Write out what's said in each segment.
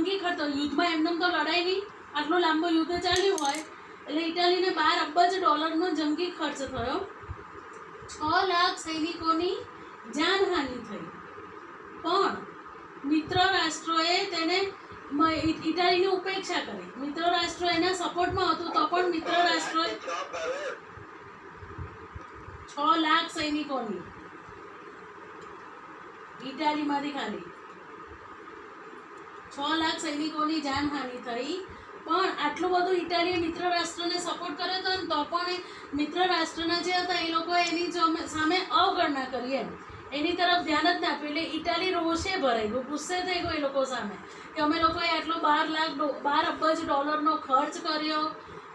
જંગી ખર્ચ, યુદ્ધમાં એમને તો લડાઈ નહીં, આટલું લાંબુ યુદ્ધ ચાલ્યું હોય એટલે ઇટાલીને $12 અબજનો જંગી ખર્ચ થયો, 6 લાખ સૈનિકોની જાનહાનિ થઈ, પણ મિત્ર રાષ્ટ્રોએ તેને ઇટાલીની ઉપેક્ષા કરી. મિત્ર રાષ્ટ્રો એના સપોર્ટમાં હતું તો પણ મિત્ર રાષ્ટ્રોએ 6 લાખ સૈનિકોની ઇટાલીમાંથી ખાલી 6 લાખ સૈનિકોની જાનહાનિ થઈ, પણ આટલું બધું ઇટાલીએ મિત્ર રાષ્ટ્રને સપોર્ટ કર્યો હતો ને તો પણ મિત્ર રાષ્ટ્રના જે હતા એ લોકોએ એની સામે અવગણના કરી, એની તરફ ધ્યાન જ ના આપ્યું. એટલે ઇટાલી રોષે ભરાઈ ગયું, ગુસ્સે થઈ ગયું એ લોકો સામે કે અમે લોકોએ આટલો $12 અબજ ખર્ચ કર્યો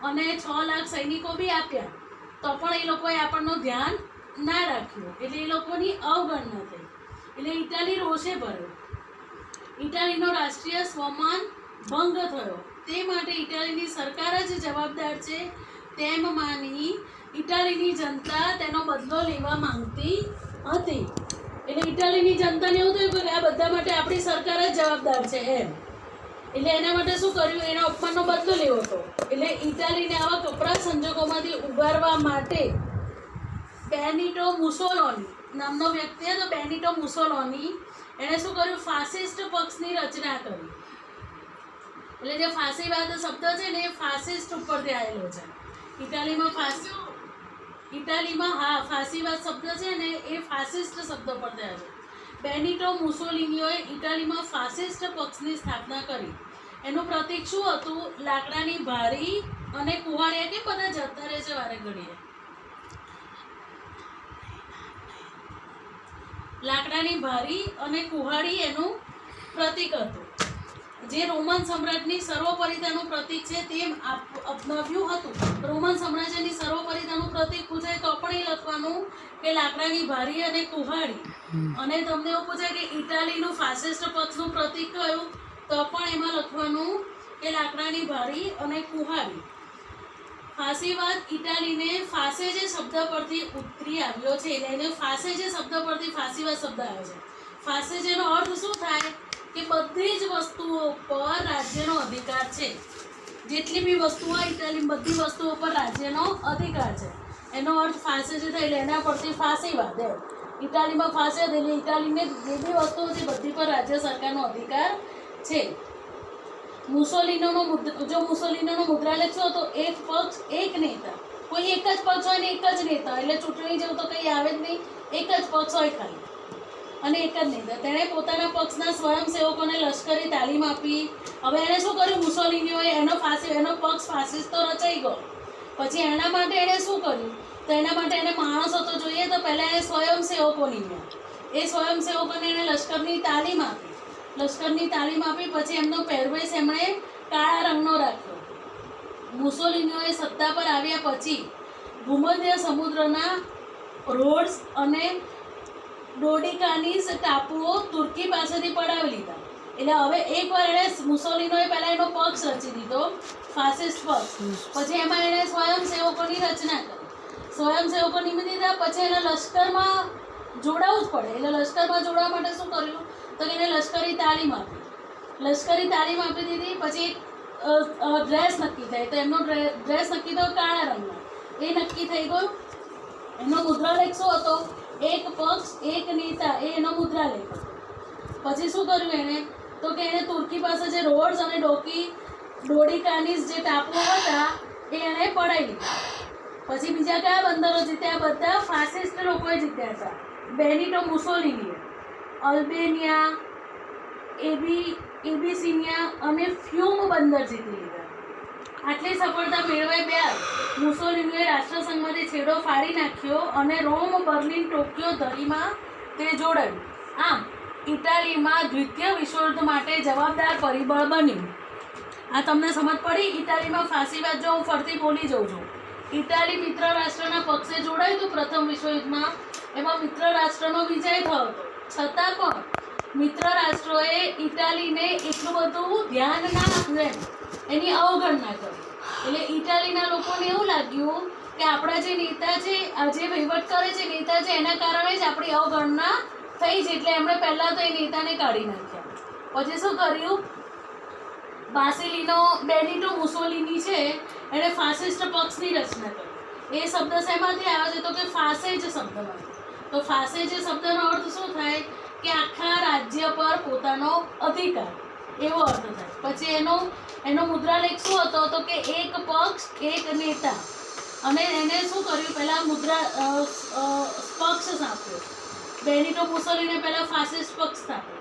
અને 6 લાખ સૈનિકો બી આપ્યા તો પણ એ લોકોએ આપણનું ધ્યાન ના રાખ્યું, એટલે એ લોકોની અવગણના થઈ. એટલે ઇટાલી રોષે ભર્યો, ઇટાલીનો રાષ્ટ્રીય સ્વમાન ભંગ થયો. તે માટે ઇટાલીની સરકાર જ જવાબદાર છે તેમ માની ઇટાલીની જનતા તેનો બદલો લેવા માંગતી હતી. એટલે ઇટાલીની જનતાને એવું થયું કે આ બધા માટે આપણી સરકાર જ જવાબદાર છે એમ, એટલે એના માટે શું કર્યું, એના અપમાનનો બદલો લેવો હતો. એટલે ઇટાલીને આવા કપરા સંજોગોમાંથી ઉગારવા માટે બેનિટો મુસોલિની નામનો વ્યક્તિ હતો, બેનિટો મુસોલિની, એણે શું કર્યું, ફાસિસ્ટ પક્ષની રચના કરી. એટલે જે ફાસીવાદ શબ્દ છે ને એ ફાસિસ્ટ ઉપરથી આવેલો છે. ઇટાલીમાં ફાસીવાદ શબ્દ છે ને એ ફાસિસ્ટ શબ્દ પરથી આવ્યો. બેનિટો મુસોલિનીઓએ ઇટાલીમાં ફાસિસ્ટ પક્ષની સ્થાપના કરી. એનું પ્રતીક શું હતું, લાકડાની ભારી અને કુહાડિયા, કે બધા જતા રહે છે વારે ઘડીએ, લાકડાની ભારી અને કુહાડી એનું પ્રતીક હતું. જે રોમન સમ્રાટની સર્વોપરિતાનું પ્રતીક છે તે અપનાવ્યું હતું. રોમન સામ્રાજ્યની સર્વોપરિતાનું પ્રતીક પૂછાય તો પણ એ લખવાનું કે લાકડાની ભારી અને કુહાડી. અને તમને એવું પૂછાય કે ઇટાલીનું ફાસિસ્ટ પક્ષનું પ્રતીક કયું તો પણ એમાં લખવાનું કે લાકડાની ભારી અને કુહાડી. ફાસીવાદ ઇટાલીને ફાસેજે શબ્દ પરથી ઉતરી આવ્યો છે, એટલે એને ફાસેજે શબ્દ પરથી ફાસીવાદ શબ્દ આવ્યો છે. ફાસેજેનો અર્થ શું થાય કે બધી જ વસ્તુઓ પર રાજ્યનો અધિકાર છે. જેટલી બી વસ્તુઓ ઇટાલીમાં બધી વસ્તુઓ પર રાજ્યનો અધિકાર છે, એનો અર્થ ફાસેજે થાય. એટલે એના પરથી ફાસીવાદ એમ. ઇટાલીમાં ફાસીવાદ એટલે ઇટાલીને જે બી વસ્તુઓ છે બધી પર રાજ્ય સરકારનો અધિકાર છે. મુસોલિનોનો મુદ્રા લખશો તો એક પક્ષ એક નેતા, કોઈ એક જ પક્ષ હોય ને એક જ નેતા, એટલે ચૂંટણી જેવું તો કંઈ આવે જ નહીં, એક જ પક્ષ હોય ખાલી અને એક જ નેતા. તેણે પોતાના પક્ષના સ્વયંસેવકોને લશ્કરી તાલીમ આપી. હવે એણે શું કર્યું, મુસોલિનીઓએ એનો પક્ષ ફાસિસ્ટ તો રચાઈ ગયો, પછી એના માટે એણે શું કર્યું, તો એના માટે એને માણસો તો જોઈએ, તો પહેલાં એણે સ્વયંસેવકો નીમ્યા. એ સ્વયંસેવકોને એણે લશ્કરની તાલીમ આપી. પછી એમનો પહેરવેશ એમણે કાળા રંગનો રાખ્યો. મુસોલિનીઓએ સત્તા પર આવ્યા પછી ભૂમધ્ય સમુદ્રના રોડ્સ અને ડોડિકાનીસ ટાપુઓ તુર્કી પાસેથી પડાવી લીધા. એટલે હવે એકવાર એણે મુસોલિનોએ પહેલાં એનો પક્ષ રચી દીધો, ફાસિસ્ટ પક્ષ. પછી એમાં એણે સ્વયંસેવકોની રચના કરી. સ્વયંસેવકો નિમી દીધા. પછી એને લશ્કરમાં જોડાવવું જ પડે. એટલે લશ્કરમાં જોડવા માટે શું કર્યું, તો એને લશ્કરી તાલીમ આપી. દીધી. પછી ડ્રેસ નક્કી થાય, તો એમનો ડ્રેસ નક્કી થયો કાળા રંગનો, એ નક્કી થઈ ગયું. એમનો મુદ્રાલેખ શું હતો, એક પક્ષ એક નેતા, એ એનો મુદ્રાલેખ હતો. પછી શું કર્યું એણે, તો કે એણે તુર્કી પાસે જે રોડ્સ અને ડોડિકાનીસ જે ટાપુઓ હતા એ એણે પડાવી લીધા. પછી બીજા કયા બંદરો જીત્યા, બધા ફાસિસ્ટ લોકોએ જીત્યા હતા. બેનિટો મુસોલિનીએ અલ્બેનિયા, એબિસિનિયા અને ફ્યુમ બંદર જીતી લીધા. આટલી સફળતા મેળવ્યા બાદ મુસોલિનીએ રાષ્ટ્રસંઘમાંથી છેડો ફાડી નાખ્યો અને રોમ, બર્લિન, ટોક્યો ધરીમાં તે જોડાયું. આમ ઇટાલીમાં દ્વિતીય વિશ્વયુદ્ધ માટે જવાબદાર પરિબળ બન્યું. આ તમને સમજ પડી? ઇટાલીમાં ફાસીવાદ, જો હું ફરતી બોલી જાઉં છું, ઇટાલી મિત્ર રાષ્ટ્રના પક્ષે જોડાયું હતું પ્રથમ વિશ્વયુદ્ધમાં, એમાં મિત્ર રાષ્ટ્રનો વિજય થયો હતો. છતાં પણ મિત્ર રાષ્ટ્રોએ ઇટાલીને એટલું બધું ધ્યાન ના આપ્યું, એની અવગણના કરી. એટલે ઇટાલીના લોકોને એવું લાગ્યું કે આપણા જે નેતા છે, આ જે વહીવટ કરે છે નેતા છે, એના કારણે જ આપણી અવગણના થઈ છે. એટલે એમણે પહેલાં તો એ નેતાને કાઢી નાખ્યા. પછી શું કર્યું, બેનિટો મુસોલિની છે એણે ફાસિસ્ટ પક્ષની રચના કરી. એ શબ્દ શેમાંથી આવે છે તો કે ફાસેજ શબ્દમાંથી. તો ફાસેજ શબ્દનો અર્થ શું થાય કે આખા રાજ્ય પર પોતાનો અધિકાર, એવો અર્થ થાય. પછી એનો મુદ્રાલેખ શું હતો તો કે એક પક્ષ એક નેતા. અને એને શું કર્યું, પહેલા પક્ષ સ્થાપ્યો. બેનિટો મુસોલિને પહેલા ફાસિસ્ટ પક્ષ સ્થાપ્યો.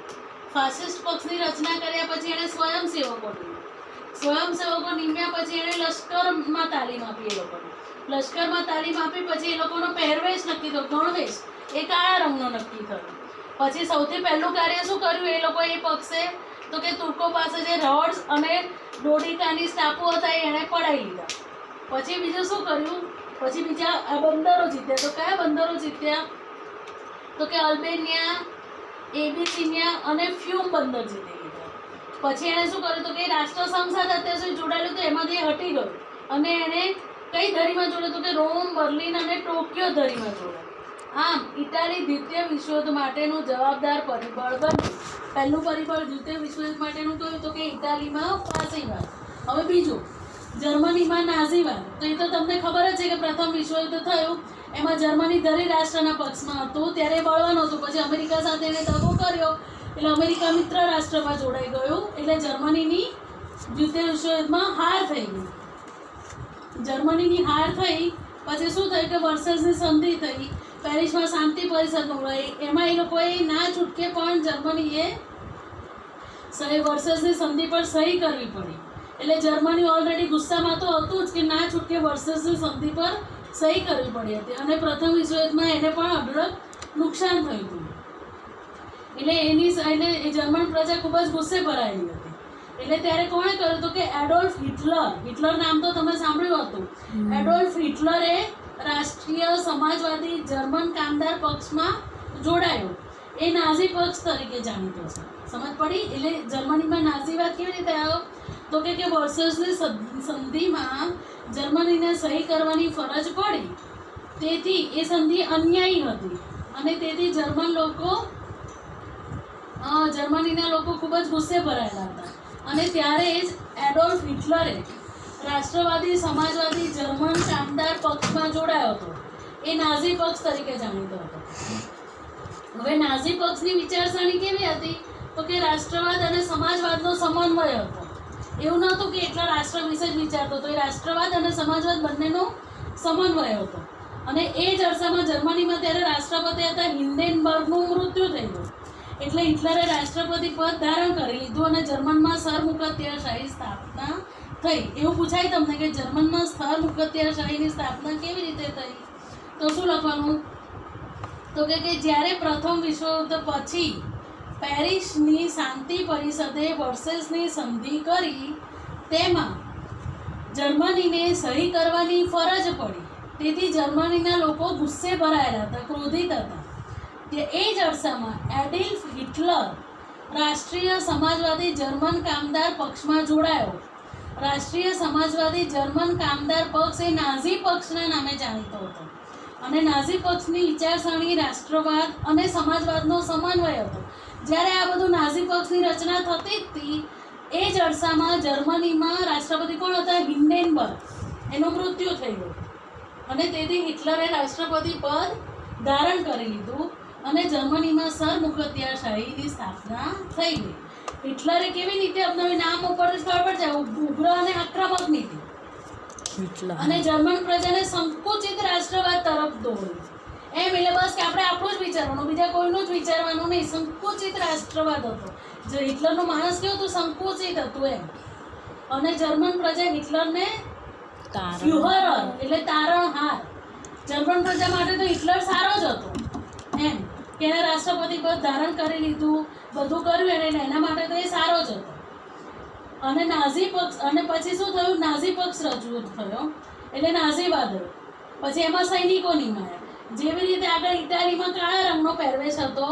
ફાસિસ્ટ પક્ષની રચના કર્યા પછી એણે સ્વયંસેવકો નીમ્યા. પછી એણે લશ્કરમાં તાલીમ આપી. એ લોકોને લશ્કરમાં તાલીમ આપી પછી એ લોકોનો પહેરવેશ નક્કી થયો, ગણવેશ એ કાળા રંગનો નક્કી થયો. પછી સૌથી પહેલું કાર્ય શું કર્યું એ લોકોએ એ પક્ષે તો કે તુર્કો પાસે જે રોડ્સ અને ડોડિકાની ટાપુ હતા એ એણે પડાવી લીધા. પછી બીજું શું કર્યું, પછી બીજા બંદરો જીત્યા. તો કયા બંદરો જીત્યા તો કે અલ્બેનિયા, એબિસિનિયા અને ફ્યુમ બંદર જીતી લીધા. પછી એણે શું કર્યું તો કે રાષ્ટ્રસંઘ સાથે અત્યાર સુધી જોડાયેલું તો એમાંથી હટી ગયું અને એણે કઈ ધરીમાં જોડ્યું તો કે રોમ, બર્લિન અને ટોક્યો ધરીમાં જોડાયું. આમ ઇટાલી દ્વિતીય વિશ્વયુદ્ધ માટેનું જવાબદાર પરિબળ બન્યું. પહેલું પરિબળ દ્વિતીય વિશ્વયુદ્ધ માટેનું કયું તો કે ઇટાલીમાં ફાસીવાદ. હવે બીજું જર્મનીમાં નાઝીવાદ. તો એ તો તમને ખબર જ છે કે પ્રથમ વિશ્વયુદ્ધ થયું એમાં જર્મની ધરી રાષ્ટ્રના પક્ષમાં હતું, ત્યારે બળવાન હતું. પછી અમેરિકા સાથે એને દગો કર્યો એટલે અમેરિકા મિત્ર રાષ્ટ્રમાં જોડાઈ ગયું, એટલે જર્મનીની દ્વિતીય વિશ્વયુદ્ધમાં હાર થઈ ગઈ. જર્મનીની હાર થઈ પછી શું થયું કે વર્સેસની સંધિ થઈ. પેરિસમાં શાંતિ પરિષદનું રહી, એમાં એ લોકોએ ના છૂટકે પણ જર્મનીએ વર્સેસની સંધિ પર સહી કરવી પડી. એટલે જર્મની ઓલરેડી ગુસ્સામાં તો હતું જ કે ના છૂટકે વર્સેસની સંધિ પર સહી કરવી પડી હતી. અને પ્રથમ વિશ્વયુદ્ધમાં એને પણ અઢળક નુકસાન થયું હતું. એટલે એ જર્મન પ્રજા ખૂબ જ ગુસ્સે ભરાયેલી હતી. એટલે ત્યારે કોણે કર્યું હતું કે એડોલ્ફ હિટલર નામ તો તમે સાંભળ્યું હતું. એડોલ્ફ હિટલરે રાષ્ટ્રીય સમાજવાદી જર્મન કામદાર પક્ષમાં જોડાયો. એ નાઝી પક્ષ તરીકે જાણીતો છે. સમજ પડી? એટલે જર્મનીમાં નાઝીવાદ કેવી રીતે આવ્યો તો કે વર્સેસની સંધિમાં જર્મનીને સહી કરવાની ફરજ પડી, તેથી એ સંધિ અન્યાયી હતી અને તેથી જર્મનીના લોકો ખૂબ જ ગુસ્સે ભરાયેલા હતા. અને ત્યારે જ એડોલ્ફ હિટલરે રાષ્ટ્રવાદી સમાજવાદી જર્મન કામદાર પક્ષમાં જોડાયો હતો. એ નાઝી પક્ષ તરીકે જાણીતો હતો. હવે નાઝી પક્ષની વિચારસરણી કેવી હતી તો કે રાષ્ટ્રવાદ અને સમાજવાદનો સમન્વય હતો. એવું નહોતું કે એટલા રાષ્ટ્ર વિશે જ વિચારતો હતો, એ રાષ્ટ્રવાદ અને સમાજવાદ બંનેનો સમન્વય હતો. અને એ જ અરસામાં જર્મનીમાં ત્યારે રાષ્ટ્રપતિ હતા હિન્ડેનબર્ગનું મૃત્યુ થઈ ગયું. એટલે હિટલરે રાષ્ટ્રપતિ પદ ધારણ કરી લીધું અને જર્મનમાં સરમુખત્યારશાહી સ્થાપના થઈ. એવું પૂછાય તમને કે જર્મનમાં સરમુખત્યારશાહીની સ્થાપના કેવી રીતે થઈ? તો શું લખવાનું તો કે જ્યારે પ્રથમ વિશ્વયુદ્ધ પછી પેરિસની શાંતિ પરિષદે વર્સેસની સંધિ કરી તેમાં જર્મનીને સહી કરવાની ફરજ પડી, તેથી જર્મનીના લોકો ગુસ્સે ભરાયેલા હતા, ક્રોધિત હતા. એ જ અરસામાં એડોલ્ફ હિટલર રાષ્ટ્રીય સમાજવાદી જર્મન કામદાર પક્ષમાં જોડાયો. રાષ્ટ્રીય સમાજવાદી જર્મન કામદાર પક્ષ એ નાઝી પક્ષના નામે જાણીતો હતો અને નાઝી પક્ષની વિચારસરણી રાષ્ટ્રવાદ અને સમાજવાદનો સમન્વય હતો. જ્યારે આ બધું નાઝી પક્ષની રચના થતી હતી એ જ અરસામાં જર્મનીમાં રાષ્ટ્રપતિ કોણ હતા? હિન્ડેનબર્ગ. એનું મૃત્યુ થઈ ગયું અને તેથી હિટલરે રાષ્ટ્રપતિ પદ ધારણ કરી લીધું અને જર્મનીમાં સરમુખત્યારશાહીની સ્થાપના થઈ ગઈ. હિટલરે કેવી નીતિ અપનાવી? નામ ઉપરથી ખબર પડે છે, ઉગ્ર અને આક્રમક નીતિ. અને જર્મન પ્રજાને સંકુચિત રાષ્ટ્રવાદ તરફ દોર્યું. એમ એટલે બસ કે આપણે આપણું જ વિચારવાનું, બીજા કોઈનું જ વિચારવાનું નહીં. સંકુચિત રાષ્ટ્રવાદ હતો. જે હિટલરનું માણસ કેવું હતું? સંકુચિત હતું એમ. અને જર્મન પ્રજા હિટલરને ફ્યુહરર એટલે તારણહાર. જર્મન પ્રજા માટે તો હિટલર સારો જ હતો એમ કે એને રાષ્ટ્રપતિ પદ ધારણ કરી લીધું, બધું કર્યું એને, એના માટે તો એ સારો જ હતો. અને નાઝી પક્ષ અને પછી શું થયું? નાઝી પક્ષ રજૂ થયો એટલે નાઝીવાદ હતો. પછી એમાં સૈનિકો નિમાયા. જેવી રીતે આગળ ઇટાલીમાં કાળા રંગનો પહેરવેશ હતો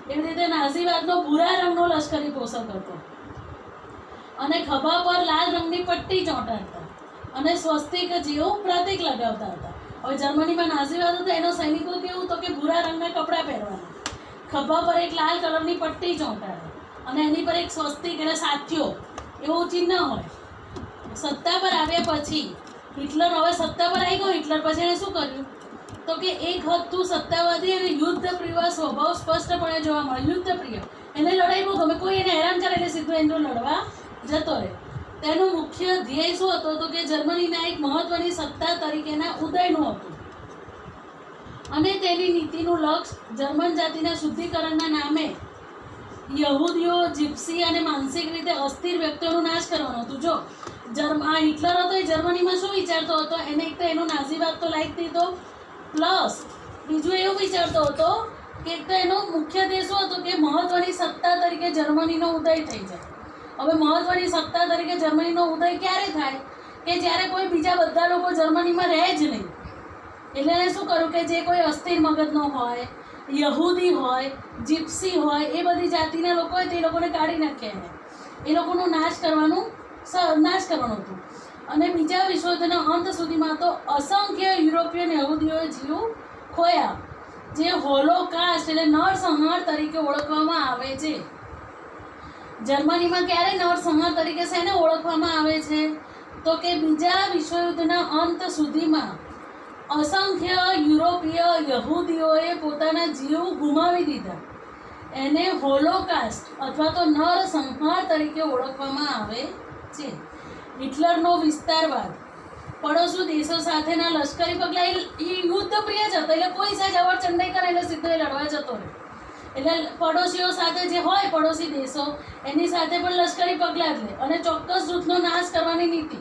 એવી રીતે નાઝીવાદનો ભૂરા રંગનો લશ્કરી પોશાક હતો અને ખભા પર લાલ રંગની પટ્ટી ચોંટાડતા અને સ્વસ્તિક જેવું પ્રતીક લગાવતા હતા. હવે જર્મનીમાં નાઝીવાદ હતો એનો સૈનિકો કેવું તો કે ભૂરા રંગના કપડાં પહેરવાના, ખભા પર એક લાલ કલરની પટ્ટી ચોંટાડે અને એની પર એક સ્વસ્તિક એટલે સાથીઓ એવું ચિહ્ન હોય. સત્તા પર આવ્યા પછી હિટલર હવે સત્તા પર આવી ગયો. હિટલર પછી એને શું કર્યું તો કે એક હતું સત્તાવાદી અને યુદ્ધ પ્રિય સ્વભાવ સ્પષ્ટપણે જોવા મળે. યુદ્ધ પ્રિય, એને લડાઈ બહુ ગમે. કોઈ એને હેરાન કરે એટલે સીધો એનો લડવા જતો રહે. તેનું મુખ્ય ધ્યેય શું હતો તો કે જર્મનીના એક મહત્વની સત્તા તરીકેના ઉદયનું હતું અને તેની નીતિનું લક્ષ્ય જર્મન જાતિના શુદ્ધિકરણના નામે યહૂદીઓ, જીપ્સી અને માનસિક રીતે અસ્થિર વ્યક્તિઓનો નાશ કરવાનો હતું. જો આ હિટલર હતો એ જર્મનીમાં શું વિચારતો હતો, એને એક તો એનો નાઝીવાદ તો લાઈક દીધો, પ્લસ બીજું એવું વિચારતો હતો કે એક તો એનો મુખ્ય ધ્યેય શું હતો કે મહત્વની સત્તા તરીકે જર્મનીનો ઉદય થઈ જાય. હવે મહત્વની સત્તા તરીકે જર્મનીનો ઉદય ક્યારે થાય કે જ્યારે કોઈ બીજા બધા લોકો જર્મનીમાં રહે જ નહીં. એટલે એને શું કર્યું કે જે કોઈ અસ્થિર મગજનો હોય, યહૂદી હોય, જીપ્સી હોય, એ બધી જાતિના લોકો હોય તે લોકોને કાઢી નાખ્યા. એ લોકોનો નાશ કરવાનું હતું. અને બીજા વિશ્વયુદ્ધના અંત સુધીમાં તો અસંખ્ય યુરોપિયન યહૂદીઓએ જીવ ખોયા, જે હોલોકાસ્ટ એટલે નરસંહાર તરીકે ઓળખવામાં આવે છે. જર્મનીમાં ક્યારે નરસંહાર તરીકે શેને ઓળખવામાં આવે છે તો કે બીજા વિશ્વયુદ્ધના અંત સુધીમાં અસંખ્ય યુરોપીય યહૂદીઓએ પોતાના જીવ ગુમાવી દીધા. એને હોલોકાસ્ટ અથવા તો નરસંહાર તરીકે ઓળખવામાં આવે છે. હિટલરનો વિસ્તારવાદ, પડોશી દેશો સાથેના લશ્કરી પગલાં, એ યુદ્ધ પ્રિય જ હતો. એટલે કોઈ સાહેબ અવરચંડ નહીં કરે એટલે સીધો એ લડવા જતો રહે. એટલે પડોશીઓ સાથે જે હોય પડોશી દેશો એની સાથે પણ લશ્કરી પગલાં જ લે અને ચોક્કસ જૂથનો નાશ કરવાની નીતિ.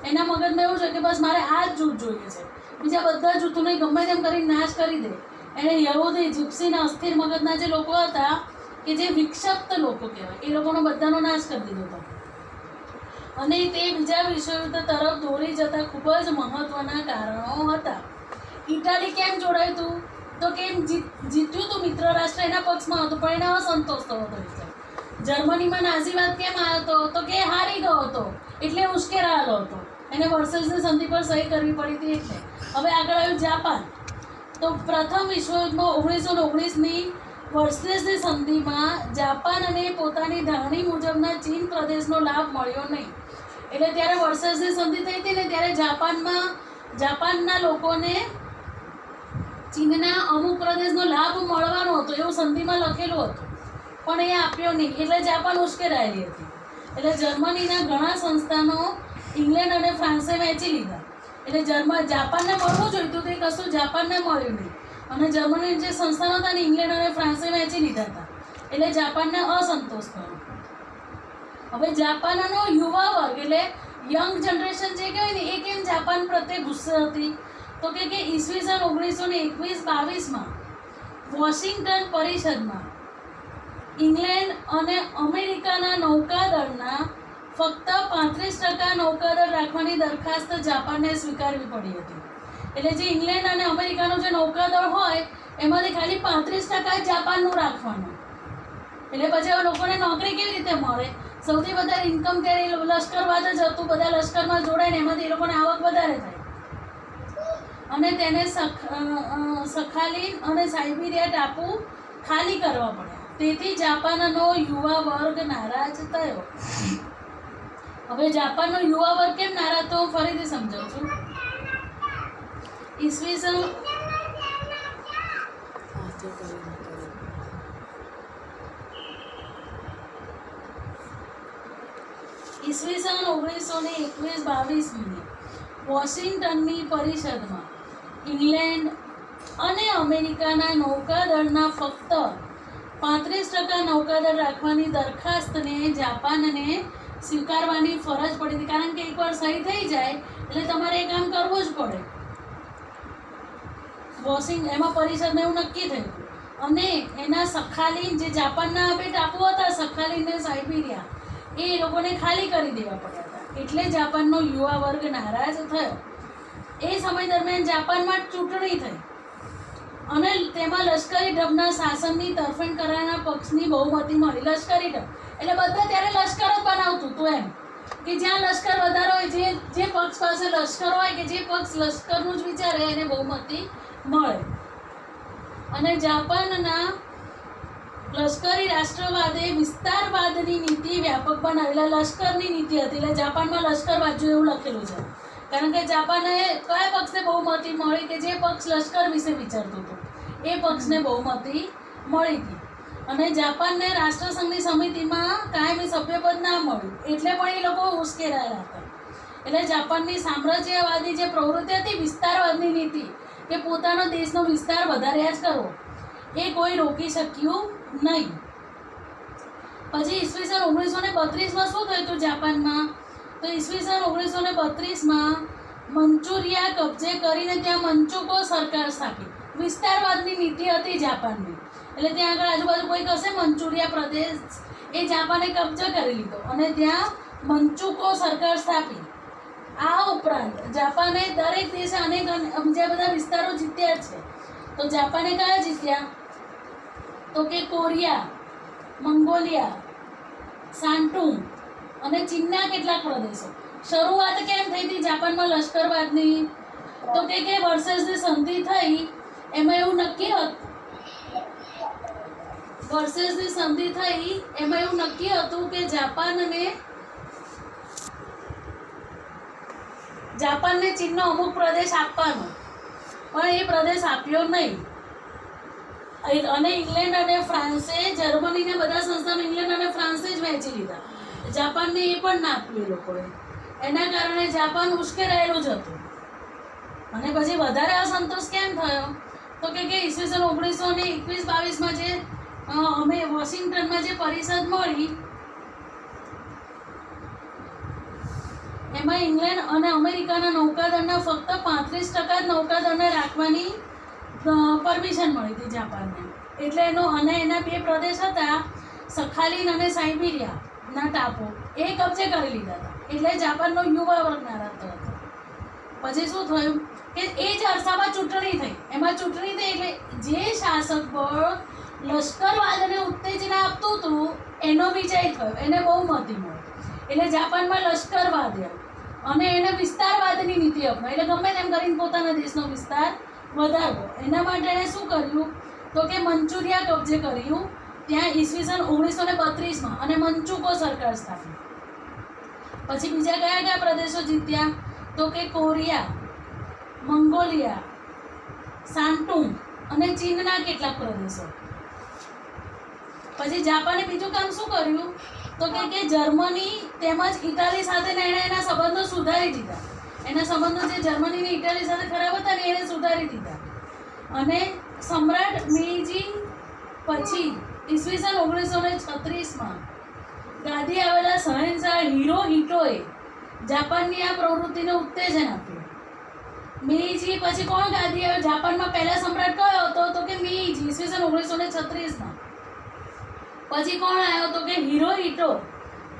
એના મગજમાં એવું છે કે બસ મારે આ જ જૂથ જોઈએ છે, બીજા બધા જૂથોને ગમે તેમ કરીને નાશ કરી દે. એને યહૂદી, જીપ્સીના અસ્થિર મગજના જે લોકો હતા કે જે વિક્ષિપ્ત લોકો કહેવાય, એ લોકોનો બધાનો નાશ કરી દીધો હતો. અને તે બીજા વિશ્વયુદ્ધ તરફ દોરી જતા ખૂબ જ મહત્વના કારણો હતા. ઇટાલી કેમ જોડાયું હતું તો કેમ જીત્યું હતું મિત્ર રાષ્ટ્ર એના પક્ષમાં હતું પણ એને અસંતોષ થયો હતો. જર્મનીમાં નાઝીવાદ કેમ આવ્યો હતો તો કે હારી ગયો હતો એટલે ઉશ્કેરાયેલો હતો. એને વર્સેલ્સની સંધિ પર સહી કરવી પડી હતી એટલે. હવે આગળ આવ્યું જાપાન. તો પ્રથમ વિશ્વયુદ્ધમાં 1919ની વર્સેલ્સની સંધિમાં જાપાનને પોતાની ધારણી મુજબના ચીન પ્રદેશનો લાભ મળ્યો નહીં. એટલે ત્યારે વર્સેલ્સની સંધિ થઈ હતી ને ત્યારે જાપાનના લોકોને ચીનના અમુક પ્રદેશનો લાભ મળવાનો હતો એવું સંધિમાં લખેલું હતું પણ એ આપ્યો નહીં. એટલે જાપાન ઉશ્કેરાયેલી હતી. એટલે જર્મનીના ઘણા સંસ્થાનો ઇંગ્લેન્ડ અને ફ્રાન્સે વેચી લીધા. એટલે જાપાનને મળવું જોઈતું તે કશું જાપાનને મળ્યું નહીં અને જર્મની જે સંસ્થાનો હતા ને ઇંગ્લેન્ડ અને ફ્રાન્સે વેચી લીધા હતા. એટલે જાપાનને અસંતોષ થયો. હવે જાપાનનો યુવા વર્ગ એટલે યંગ જનરેશન જે કહેવાય ને એ કેમ જાપાન પ્રત્યે ગુસ્સે હતી તો કે ઈસવીસન 1921-22માં વોશિંગ્ટન પરિષદમાં ઇંગ્લેન્ડ અને અમેરિકાના નૌકાદળના ફક્ત 35% નૌકાદળ રાખવાની દરખાસ્ત જાપાનને સ્વીકારવી પડી હતી. એટલે જે ઇંગ્લેન્ડ અને અમેરિકાનું જે નૌકાદળ હોય એમાંથી ખાલી 35% જાપાનનું રાખવાનું. એટલે પછી હવે લોકોને નોકરી કેવી રીતે મળે? સૌથી વધારે ઇન્કમ ત્યારે લશ્કરવાદ જ હતું. બધા લશ્કરમાં જોડાય ને એમાંથી એ લોકોને આવક વધારે થાય અને તેને સખાલિન અને સાઇબિરિયા ટાપુ ખાલી કરવા પડ્યા. તેથી જાપાનનો યુવા વર્ગ નારાજ થયો. હવે જાપાનનો યુવા વર્ગ કેમ નારાજ તો ફરીથી સમજાવું છું. ઈસવીસન 1921-22ની વોશિંગ્ટનની પરિષદમાં ઇંગ્લેન્ડ અને અમેરિકાના નૌકાદળના ફક્ત 35% નૌકાદળ રાખવાની દરખાસ્તને જાપાનને સ્વીકારવાની ફરજ પડી હતી. કારણ કે એકવાર સહી થઈ જાય એટલે તમારે એ કામ કરવું જ પડે. એમાં પરિષદમાં એવું નક્કી થયું અને એના સખાલિન જે જાપાનના બે ટાપુ હતા સખાલિન ને સાઇબિરિયા એ લોકોને ખાલી કરી દેવા પડ્યા હતા. એટલે જાપાનનો યુવા વર્ગ નારાજ થયો. એ સમય દરમિયાન જાપાનમાં ચૂંટણી થઈ અને તેમાં લશ્કરી ઢબના શાસનની તરફેણ કરવાના પક્ષની બહુમતી મળી. લશ્કરી ઢબ એટલે બધા ત્યારે લશ્કર જ બનાવતું હતું એમ કે જ્યાં લશ્કર વધારે હોય, જે પક્ષ પાસે લશ્કર હોય કે જે પક્ષ લશ્કરનું જ વિચારે એને બહુમતી મળે. અને જાપાનના લશ્કરી રાષ્ટ્રવાદે વિસ્તારવાદની નીતિ વ્યાપક બનાવેલા લશ્કરની નીતિ હતી. એટલે જાપાનમાં લશ્કર બાજુ એવું લખેલું છે, કારણ કે જાપાને કયા પક્ષને બહુમતી મળી કે જે પક્ષ લશ્કર વિશે વિચારતો હતો એ પક્ષને બહુમતી મળી હતી. અને જાપાનને રાષ્ટ્રસંઘની સમિતિમાં કાયમી સભ્યપદ ના મળ્યું, એટલે પણ એ લોકો ઉશ્કેરાયેલા હતા. એટલે જાપાનની સામ્રાજ્યવાદી જે પ્રવૃત્તિ હતી, વિસ્તારવાદની નીતિ કે પોતાનો દેશનો વિસ્તાર વધાર્યા જ કરવો, એ કોઈ રોકી શક્યું નહીં. પછી ઈસવીસન 1932માં શું થયું હતું જાપાનમાં? તો ઈસવીસન 1932માં મંચુરિયા કબજે કરીને ત્યાં મંચુકો સરકાર સ્થાપી. વિસ્તારવાદની નીતિ હતી જાપાનની, એટલે ત્યાં આગળ આજુબાજુ કોઈ હશે મંચુરિયા પ્રદેશ, એ જાપાને કબજો કરી લીધો અને ત્યાં મંચુકો સરકાર સ્થાપી. આ ઉપરાંત જાપાને દરેક દેશે અનેક બીજા બધા વિસ્તારો જીત્યા છે. તો જાપાને કયા જીત્યા? તો કે કોરિયા, મંગોલિયા, સાન્ટુમ અને ચીનના કેટલાક પ્રદેશો. શરૂઆત કેમ થઈ હતી જાપાનમાં લશ્કરવાદની? તો કે વર્સેસની સંધિ થઈ, એમાં એવું નક્કી હતું, વર્સેસની સંધિ થઈ એમાં એવું નક્કી હતું કે જાપાનને ચીનનો અમુક પ્રદેશ આપવાનો, પણ એ પ્રદેશ આપ્યો નહીં. અને ઇંગ્લેન્ડ અને ફ્રાન્સે, જર્મનીને બધા સંસ્થાનો ઇંગ્લેન્ડ અને ફ્રાન્સે જ વહેંચી લીધા. જાપાનને એ પણ ના આપ્યું એ લોકોએ. એના કારણે જાપાન ઉશ્કેરાયેલું જ હતું. અને પછી વધારે અસંતોષ કેમ થયો? તો કે ઈસવીસન 1921-22માં જે અમે વોશિંગ્ટનમાં જે પરિષદ મળી, એમાં ઇંગ્લેન્ડ અને અમેરિકાના નૌકાદળના ફક્ત 35% જ નૌકાદળને રાખવાની પરમિશન મળી હતી જાપાનને. એટલે એના બે પ્રદેશ હતા, સખાલિન અને સાઇબિરિયાના ટાપુ, એ કબજે કરી લીધા હતા. એટલે જાપાનનો યુવા વર્ગ નારાજ થયો હતો. પછી શું થયું કે એ જ અરસામાં ચૂંટણી થઈ. એમાં ચૂંટણી થઈ એટલે જે શાસક બળ લશ્કરવાદને ઉત્તેજના આપતું હતું એનો વિજય થયો, એને બહુમતી મળી. એટલે જાપાનમાં લશ્કરવાદ અને એને વિસ્તારવાદની નીતિ અપનાવી. એટલે ગમે તેમ કરીને પોતાના દેશનો વિસ્તાર વધારવો. એના માટે એણે શું કર્યું? તો કે મંચુરિયા કબજે કર્યું ત્યાં ઈસવીસન 1932માં અને મંચુકો સરકાર સ્થાપી. પછી બીજા કયા કયા પ્રદેશો જીત્યા? તો કે કોરિયા, મંગોલિયા, સાન્ટુમ અને ચીનના કેટલાક પ્રદેશો. પછી જાપાને બીજું કામ શું કર્યું? તો કે જર્મની તેમજ ઇટાલી સાથે એના સંબંધો સુધારી દીધા. એના સંબંધો જે જર્મની અને ઇટાલી સાથે ખરાબ હતા ને એને સુધારી દીધા. અને સમ્રાટ મેઈજી પછી ઈસવીસન 1936માં ગાદી આવેલા શહેનશાહ હિરોહિટોએ જાપાનની આ પ્રવૃત્તિને ઉત્તેજન આપ્યું. મેઈજી પછી કોણ ગાદી આવ્યો? જાપાનમાં પહેલા સમ્રાટ કયો હતો? તો કે મેઈજી, ઈસવીસન 1936માં. પછી કોણ આવ્યો? તો કે હિરોહિટો.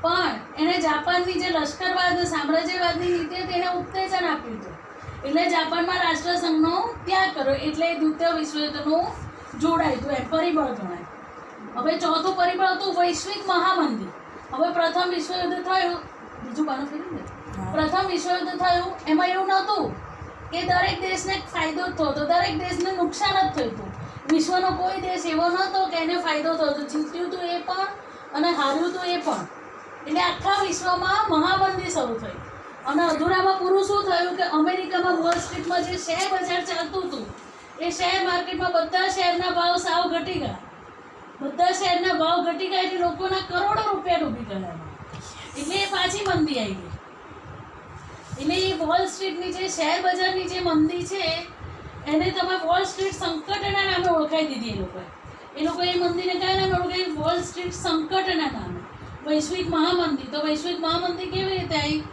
પણ એને જાપાનની જે લશ્કરવાદ સામ્રાજ્યવાદની નીતિ હતી એને ઉત્તેજન આપ્યું હતું. એટલે જાપાનમાં રાષ્ટ્રસંઘનો ત્યાગ કર્યો. એટલે દ્વિતીય વિશ્વયુદ્ધનું જોડાયું હતું, એમ પરિબળ ગણાય. હવે ચોથું પરિબળ હતું વૈશ્વિક મહામંદી. હવે પ્રથમ વિશ્વયુદ્ધ થયું, બીજું પાનું ફેર્યું ને, પ્રથમ વિશ્વયુદ્ધ થયું, એમાં એવું નહોતું કે દરેક દેશને ફાયદો જ થતો, દરેક દેશને નુકસાન જ થયું હતું. વિશ્વનો કોઈ દેશ એવો નહોતો કે એને ફાયદો થતો. જીત્યું હતું એ પણ અને હાર્યું હતું એ પણ. એટલે આખા વિશ્વમાં મહામંદી શરૂ થઈ. અને અધૂરામાં પૂરું શું થયું કે અમેરિકામાં વોલ સ્ટ્રીટમાં જે શેર બજાર ચાલતું હતું એ શેર માર્કેટમાં બધા શેરના ભાવ સાવ ઘટી ગયા. બધા શેરના ભાવ ઘટી ગયા એટલે લોકોના કરોડો રૂપિયા ડૂબી ગયા. એટલે એ પાછી મંદી આવી ગઈ. એટલે એ વોલ સ્ટ્રીટની જે શેર બજારની જે મંદી છે એને તમે વોલ સ્ટ્રીટ સંકટના નામે ઓળખાઈ દીધી. એ લોકો એ મંદીને કયા નામે ઓળખાઈ? વોલ સ્ટ્રીટ સંકટના નામે. વૈશ્વિક મહામંદી. તો વૈશ્વિક મહામંદી કેવી રીતે આવી?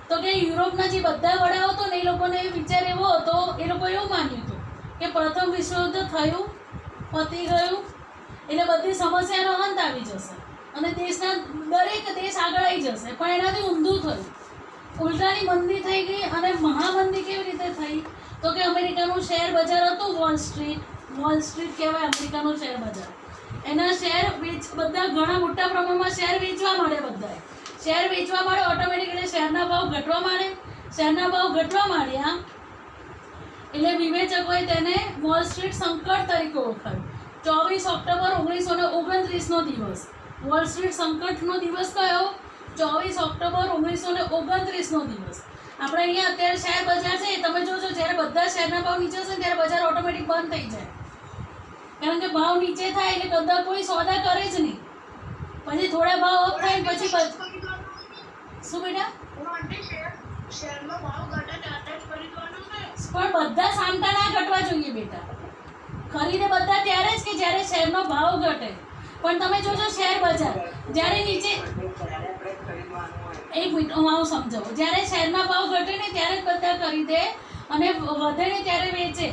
તો કે યુરોપના જે બધા વડાઓ હતો ને એ લોકોને વિચાર એવો હતો, એ લોકો એવું માન્યું હતું કે પ્રથમ વિશ્વયુદ્ધ થયું, પતી ગયું, એટલે બધી સમસ્યાનો અંત આવી જશે અને દેશના દરેક દેશ આગળ આવી જશે. પણ એનાથી ઊંધું થયું, ઉલટાની મંદી થઈ ગઈ. અને મહામંદી કેવી રીતે થઈ? તો કે અમેરિકાનું શેર બજાર હતું વોલ સ્ટ્રીટ કહેવાય અમેરિકાનું શેર બજાર. એના શેર બધા ઘણા મોટા પ્રમાણમાં શેર વેચવા માંડે. બધાએ શેર વેચવા માંડે, ઓટોમેટિકલી શેરના ભાવ ઘટવા માંડે. શેરના ભાવ ઘટવા માંડ્યા એટલે વિવેચકોએ તેને વોલ સ્ટ્રીટ સંકટ તરીકે ઓળખાવ્યું. 24 ઓક્ટોબર 1929નો દિવસ. વોલ સ્ટ્રીટ સંકટનો દિવસ કયો? 24 ઓક્ટોબર 1929નો દિવસ. આપણે અહીંયા અત્યારે શેર બજાર છે, તમે જોજો જ્યારે બધા શેરના ભાવ નીચે હશે ત્યારે બજાર ઓટોમેટિક બંધ થઈ જાય, કારણ કે ભાવ નીચે થાય એટલે કદાચ કોઈ સોદા કરે જ નહીં. પછી થોડા ભાવ અપ થાય પછી શું બેટા? પણ બધા સામટા ના ઘટવા જોઈએ બેટા. ખરીદે બધા ત્યારે જ કે જ્યારે શેરનો ભાવ ઘટે. પણ તમે જોજો શેર બજાર જ્યારે નીચે, એક મિનિટ હું આવું સમજાવું, જ્યારે શેરના ભાવ ઘટે ને ત્યારે જ બધા ખરીદે અને વધે ને ત્યારે વેચે.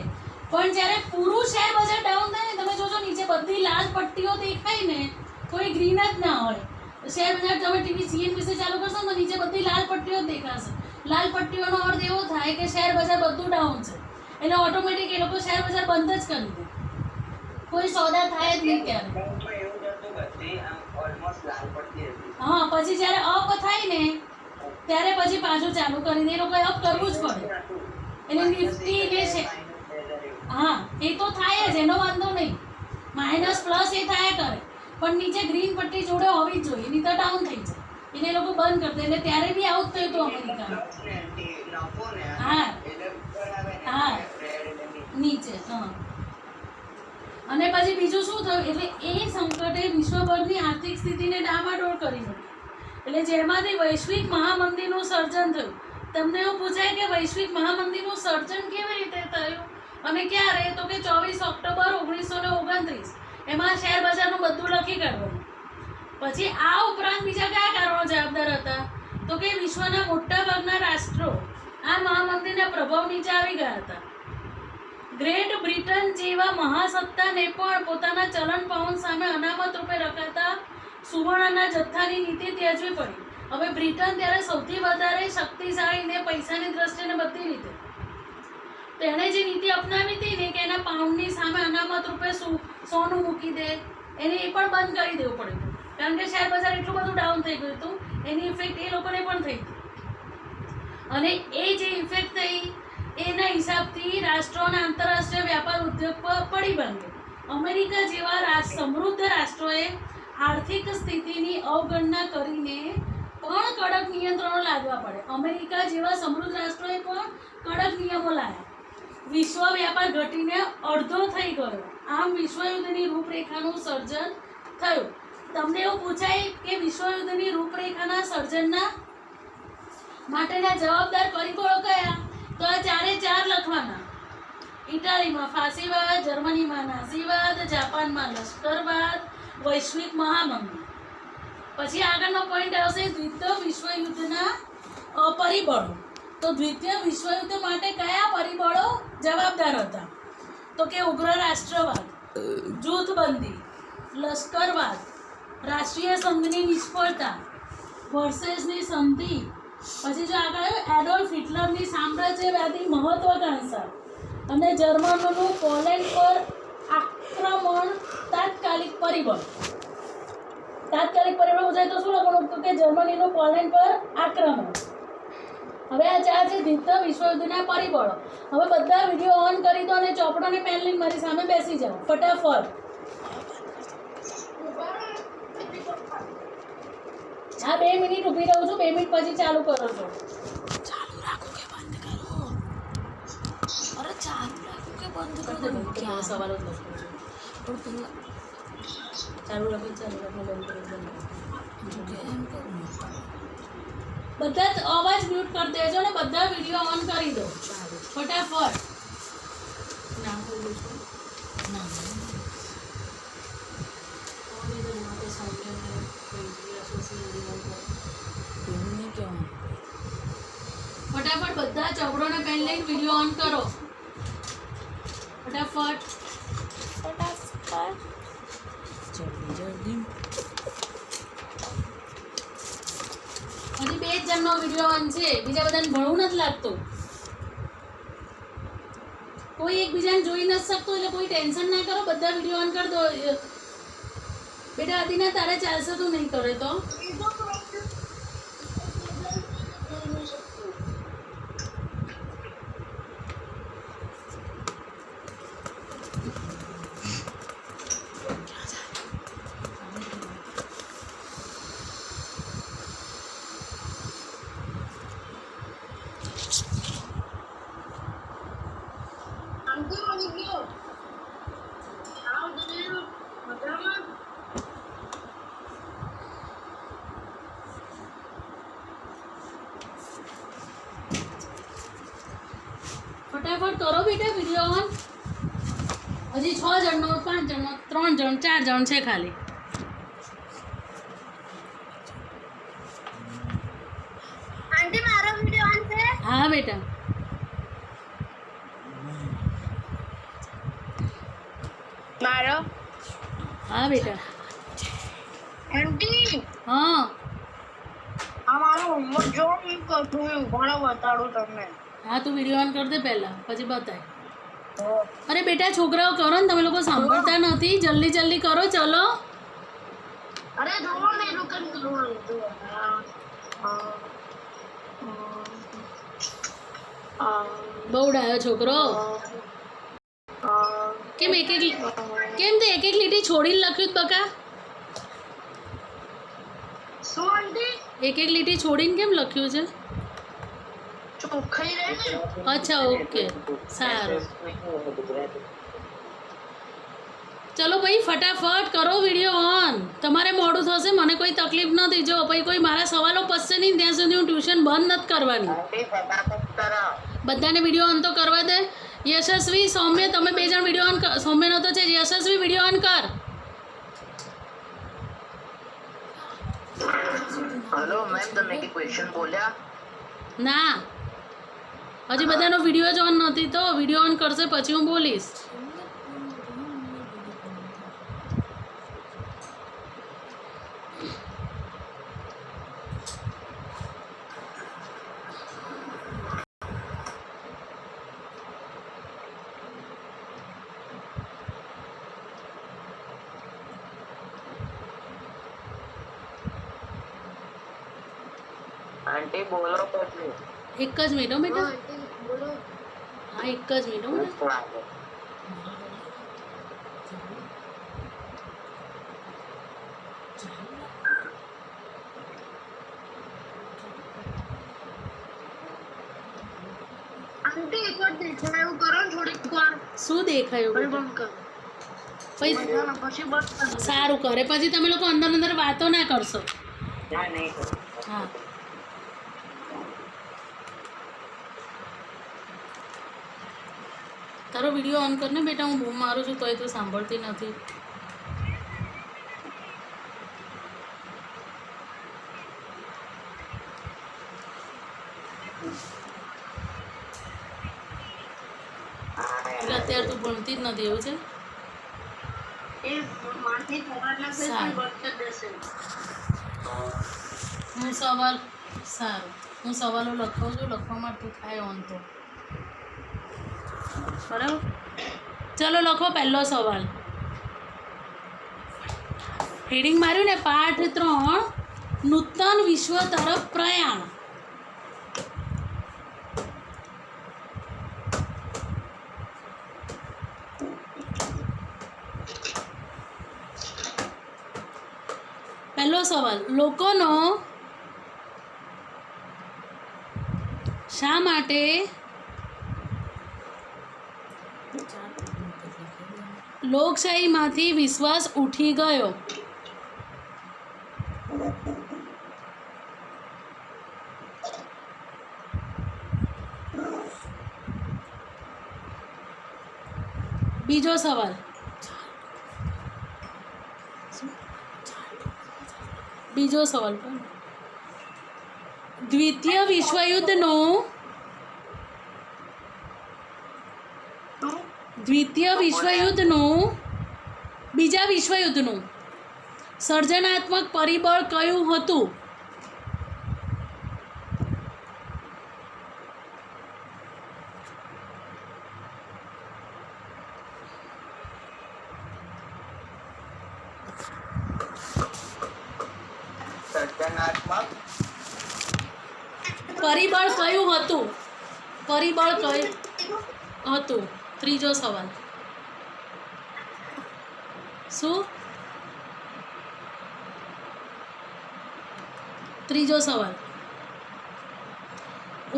પણ જ્યારે પૂરું શેર બજાર ડાઉન થાય ને તમે જોજો નીચે બધી લાલ પટ્ટીઓ દેખાય ને, કોઈ ગ્રીન જ ના હોય. શેર બજાર તમે ટીવી CNBC ચાલુ કરશો ને તો નીચે બધી લાલ પટ્ટીઓ જ દેખાશે. લાલ પટ્ટીઓનો અર્થ એવો થાય કે શેર બજાર બધું ડાઉન છે, એટલે ઓટોમેટિક એ લોકો શેર બજાર બંધ જ કરી દે, કોઈ સોદા થાય જ નહીં ત્યારે. હા, પછી જ્યારે અપ થાય ને ત્યારે પછી પાછું ચાલુ કરી દે. એ લોકોએ અપ કરવું જ પડે. એટલે નિફ્ટી લે છે, હા એ તો થાય જ, એનો વાંધો નહીં. માઇનસ પ્લસ એ થાય કરે, પણ નીચે ગ્રીન પટ્ટી જોડે હોવી જ જોઈએ, નહીં તો ડાઉન થઈ જાય. એટલે એ લોકો બંધ કરી દે. એટલે ત્યારે બી આવું જ થયું હતું અમેરિકામાં. હા હા નીચે. હા, અને પછી બીજું શું થયું, એટલે એ સંકટે વિશ્વભરની આર્થિક સ્થિતિને ડામાડોળ કરી મૂકી. એટલે જેમાંથી વૈશ્વિક મહામંદીનું સર્જન થયું. તમને એવું પૂછાય કે વૈશ્વિક મહામંદીનું સર્જન કેવી રીતે થયું અને ક્યારે? તો કે 24 ઓક્ટોબર 1929. એમાં શેર બજારનું બધું લખી કાઢવાનું. પછી આ ઉપરાંત બીજા કયા કારણો જવાબદાર હતા? તો કે વિશ્વના મોટાભાગના રાષ્ટ્રો આ મહામંદીના પ્રભાવ નીચે આવી ગયા હતા. ગ્રેટ બ્રિટન જેવા મહાસત્તાને પણ પોતાના ચલણ પાઉન્ડ સામે અનામત રૂપે રખાતા સુવર્ણના જથ્થાની નીતિ ત્યજવી પડી. હવે બ્રિટન ત્યારે સૌથી વધારે શક્તિશાળી ને પૈસાની દ્રષ્ટિએ ને બધી રીતે, તેણે જે નીતિ અપનાવી હતી ને કે એના પાઉન્ડની સામે અનામત રૂપે સોનું મૂકી દે, એને એ પણ બંધ કરી દેવું પડ્યું, કારણ કે શેર બજાર એટલું બધું ડાઉન થઈ ગયું હતું. એની ઇફેક્ટ એ લોકોને પણ થઈ હતી. અને એ જે ઇફેક્ટ થઈ એના હિસાબથી રાષ્ટ્રોના આંતરરાષ્ટ્રીય વ્યાપાર ઉદ્યોગ પર પડી બંધ. અમેરિકા જેવા સમૃદ્ધ રાષ્ટ્રોએ આર્થિક સ્થિતિની અવગણના કરીને પણ કડક નિયંત્રણો લાદવા પડે. અમેરિકા જેવા સમૃદ્ધ રાષ્ટ્રોએ પણ કડક નિયમો લાવ્યા. વિશ્વ વ્યાપાર ઘટીને અડધો થઈ ગયો. આમ વિશ્વયુદ્ધની રૂપરેખાનું સર્જન થયું. તમને એવું પૂછાય કે વિશ્વયુદ્ધની રૂપરેખાના સર્જનના માટેના જવાબદાર પરિબળો કયા? તો આ ચારે ચાર લખવાના. ઇટાલીમાં ફાસીવાદ, જર્મનીમાં નાઝીવાદ, જાપાનમાં લશ્કરવાદ, વૈશ્વિક મહામંદી. પછી આગળનો પોઈન્ટ આવશે દ્વિતીય વિશ્વયુદ્ધના પરિબળો. તો દ્વિતીય વિશ્વયુદ્ધ માટે કયા પરિબળો જવાબદાર હતા? તો કે ઉગ્ર રાષ્ટ્રવાદ, જૂથબંધી, લશ્કરવાદ, રાષ્ટ્રીય સંઘની નિષ્ફળતા, વર્સેસની સંધિ. પછી જો આગળ એડોલ્ફ હિટલરની સામ્રાજ્યવાદી મહત્વાકાંક્ષા અને જર્મનોનું પોલેન્ડ પર આક્રમણ. તાત્કાલિક પરિબળ પૂછાય તો શું લખવાનું? તો કે જર્મનીનું પોલેન્ડ પર આક્રમણ. હવે આ ચાર છે દ્વિતીય વિશ્વયુદ્ધના પરિબળો. હવે બધા વિડીયો ઓન કરી દો અને ચોપડો ને પેન લઈને મારી સામે બેસી જાઓ ફટાફટ. હા 2 મિનિટ ઊભી રહું છું, 2 મિનિટ પછી ચાલુ કરો છો. ચાલુ રાખો કે બંધ કરો? અરે ચાલુ રાખો કે બંધ કરો? ક્યાં સવાલ જ લખું છું. પણ પેલા ચાલુ રાખો બંધ કરો. કેમ કરું? બધા જ અવાજ મ્યુટ કરી દેજો ને બધા વિડીયો ઓન કરી દો ફટાફટ. નામ બોલું છું. ના એવું નહીં કહેવાનું. ફટાફટ બધા ચોપડો ને પેન લઈને વિડીયો ઓન કરો ફટાફટ. જલ્દી જલ્દી. હજી 2 જ જણનો વિડીયો ઓન છે, બીજા બધાને ભણવું નથી લાગતું. કોઈ એકબીજાને જોઈ નથી શકતું, એટલે કોઈ ટેન્શન ના કરો, બધા વિડીયો ઓન કરી દો. બેટા અદિના તારે ચાલશે, તું નહીં કરે તો. ફટાફટ કરો બેટા વિડીયો ઓન. હજી 6 જણનો 5 જણનો 3 જણ 4 જણ છે ખાલી. આંટી મારો વિડિયો ઓન છે? હા બેટા. મારો હા બેટા. આંટી હા આ મારો હોમવર્ક જો હું કરું ઘણો બતાડું તમને. હા તું વિડીયો ઓન કરી દે પહેલાં પછી બતાય. અરે બેટા છોકરાઓ કરો ને, તમે લોકો સાંભળતા નથી. જલ્દી જલ્દી કરો ચલો. અરે જોવો ને એ લોકો જોવાનું જો. બહુ ડાયો છોકરો. કેમ તે એક એક લીટી છોડીને લખ્યું જ બકા? શું આંટી? એક એક લીટી છોડીને કેમ લખ્યું છે? ચોખ્ખાઈ રહે ને. અચ્છા ઓકે સારું. ચલો ભાઈ ફટાફટ કરો વિડીયો ઓન. તમારે મોડું થશે, મને કોઈ તકલીફ નથી. જો પછી કોઈ મારા સવાલો પસશે નહીં ત્યાં સુધી હું ટ્યુશન બંધ નથી કરવાની. બધાને વિડીયો ઓન તો કરવા દે. યશસ્વી, સૌમ્ય, તમે 2 જણ વિડીયો ઓન કર. સૌમ્યનો તો છે. યશસ્વી વિડીયો ઓન કર. हेलो मैम, તમે કે ક્વેશ્ચન બોલ્યા? ના હજી બધાનો વિડીયો જ ઓન નથી. તો વિડીયો ઓન કરશે પછી હું બોલીશ. આંટી બોલો પછી. એક જ મિનિટ હો બેટા. બોલો. હા એક જ મિનિટ હો બેટા. આંટી એકવાર દેખાય એવું કરો ને થોડીક વાર. શું દેખાયું પછી બેટા? બંધ કરો. પછી પછી બંધ કરો. સારું કરે. પછી તમે લોકો અંદર અંદર વાતો ના કરશો. ના નહીં કરું. હા તારો વિડીયો ઓન કર ને બેટા. હું બૂમ મારું છું તોય તું સાંભળતી નથી. એટલે અત્યારે તું ભણતી જ નથી એવું છે? એ મારથી થોડા સારું. બંધ કરી દેશે. હું સવાલ સારું હું સવાલો લખાવું છું. લખવામાં તું થાય ઓન તો બરાબર. ચલો લખો પહેલો સવાલ. હેડિંગ માર્યું ને પાઠ 3 નૂતન વિશ્વ તરફ પ્રયાણ. પહેલો સવાલ. લોકોનો શા માટે લોકશાહીમાંથી વિશ્વાસ ઉઠી ગયો? બીજો સવાલ. બીજો સવાલ. દ્વિતીય વિશ્વયુદ્ધનું બીજા વિશ્વયુદ્ધનું સર્જનાત્મક પરિબળ કયું હતું? સર્જનાત્મક પરિબળ કયું હતું? પરિબળ કયું હતું? ત્રીજો સવાલ. શું? ત્રીજો સવાલ.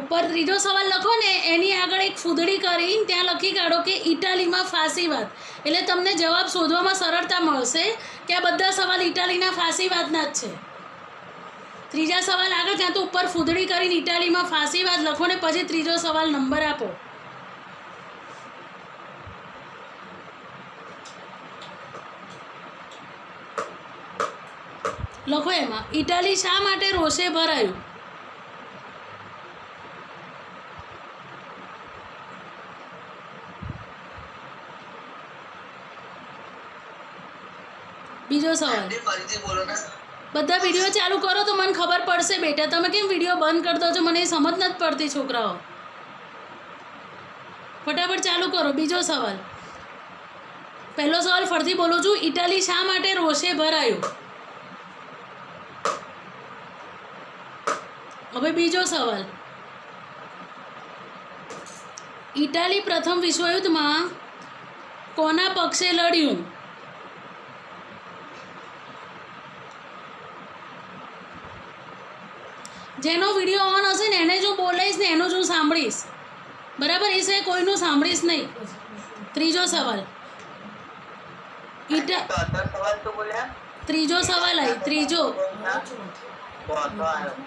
ઉપર ત્રીજો સવાલ લખો ને એની આગળ એક ફૂદડી કરીને ત્યાં લખી કાઢો કે ઇટાલીમાં ફાંસીવાદ. એટલે તમને જવાબ શોધવામાં સરળતા મળશે કે આ બધા સવાલ ઇટાલીના ફાંસીવાદના જ છે. ત્રીજા સવાલ આગળ ત્યાં તો ઉપર ફૂદડી કરીને ઇટાલીમાં ફાંસીવાદ લખો ને પછી ત્રીજો સવાલ નંબર આપો. લખો એમાં ઇટાલી શા માટે રોષે ભરાયું? બીજો સવાલ. ફરીથી બોલો ને. બધા વિડીયો ચાલુ કરો તો મને ખબર પડશે બેટા. તમે કેમ વિડીયો બંધ કરી દો છો? મને એ સમજ નથી પડતી છોકરાઓ. ફટાફટ ચાલુ કરો. બીજો સવાલ. પહેલો સવાલ ફરીથી બોલું છું. ઇટાલી શા માટે રોષે ભરાયું? હવે બીજો સવાલ. ઇટાલી પ્રથમ વિશ્વયુદ્ધમાં કોના પક્ષે લડ્યું? જેનો વિડીયો ઓન હશે ને એને જ હું બોલાવીશ ને એનું જ હું સાંભળીશ. બરાબર? એ સિવાય કોઈનું સાંભળીશ નહીં. ત્રીજો સવાલ. સવાલ તો બોલ્યા. ત્રીજો સવાલ આવી. ત્રીજો.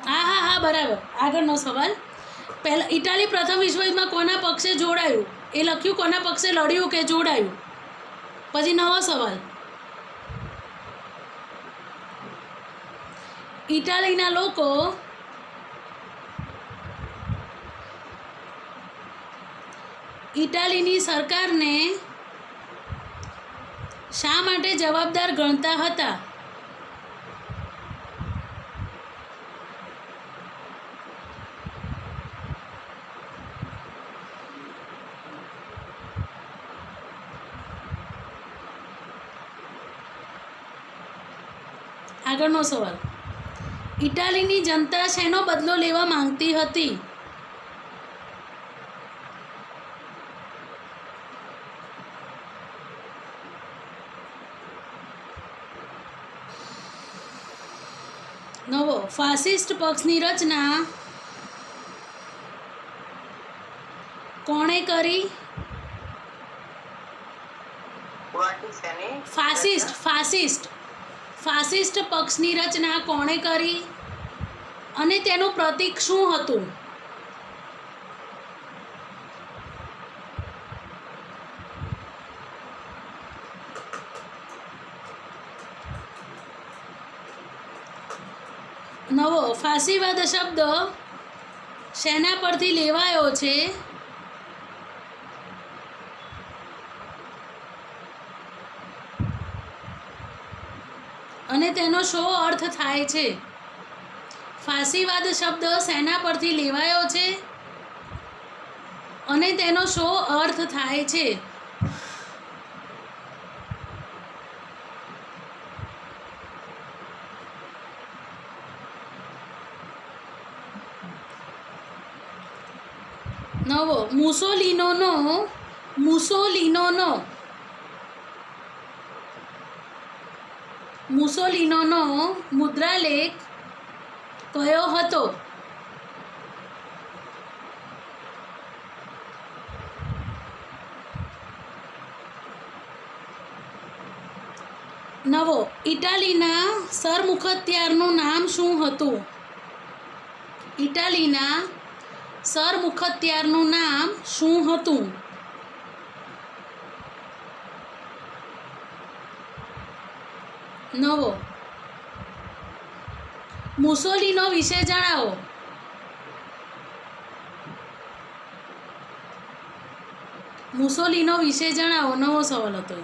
હા બરાબર. આગળનો સવાલ. પહેલા ઇટાલી પ્રથમ વિશ્વયુદ્ધમાં કોના પક્ષે જોડાયું? એ લખ્યું કોના પક્ષે લડ્યું કે જોડાયું. પછી નવો સવાલ. ઇટાલીના લોકો ઇટાલીની સરકારને શા માટે જવાબદાર ગણતા હતા? આગળનો સવાલ. ઇટાલીની જનતા શેનો બદલો લેવા માંગતી હતી? નવો. ફાસિસ્ટ પક્ષની રચના કોણે કરી? ફાસિસ્ટ પક્ષની રચના કોણે કરી અને તેનું પ્રતીક શું હતું? નવો. ફાસીવાદ શબ્દ શેના પરથી લેવાયો છે? અને તેનો શો અર્થ થાય છે? ફાસીવાદ શબ્દ શેના પરથી લેવાયો છે અને તેનો શો અર્થ થાય છે? નવો. મુસોલિનોનો મુદ્રાલેખ કયો હતો? નવો. ઇટાલીના સરમુખત્યારનું નામ શું હતું? ઇટાલીના સરમુખત્યારનું નામ શું હતું? નવો. મુસોલિનો વિશે જણાવો. મુસોલિનો વિશે જણાવો. નવો સવાલ હતો.